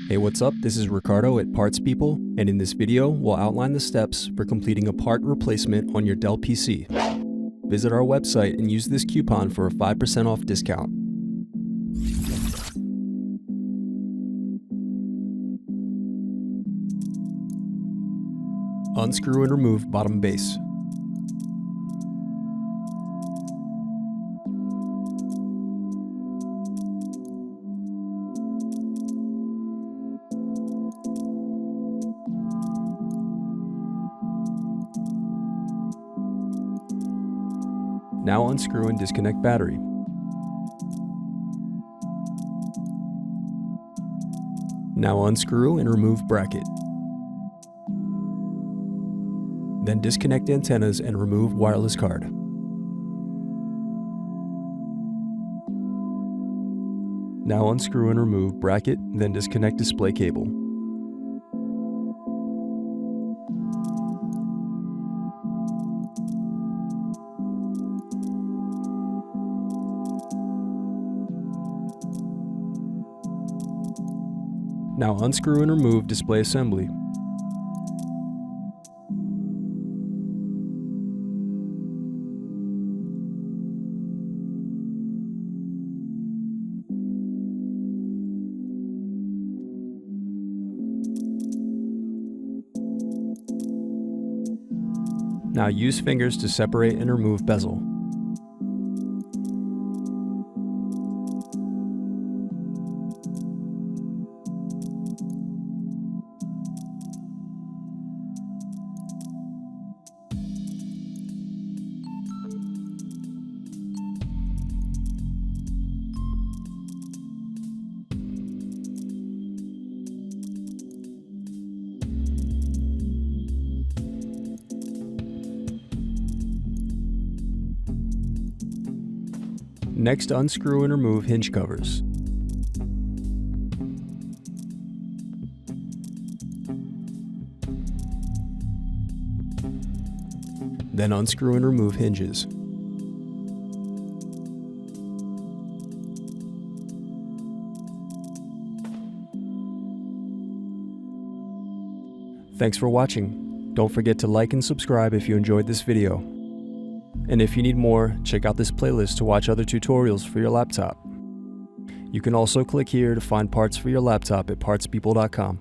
Hey, what's up? This is Ricardo at Parts People, and in this video, we'll outline the steps for completing a part replacement on your Dell PC. Visit our website and use this coupon for a 5% off discount. Unscrew and remove bottom base. Now unscrew and disconnect battery. Now unscrew and remove bracket. Then disconnect antennas and remove wireless card. Now unscrew and remove bracket, then disconnect display cable. Now unscrew and remove display assembly. Now use fingers to separate and remove bezel. Next, unscrew and remove hinge covers. Then unscrew and remove hinges. Thanks for watching. Don't forget to like and subscribe if you enjoyed this video. And if you need more, check out this playlist to watch other tutorials for your laptop. You can also click here to find parts for your laptop at partspeople.com.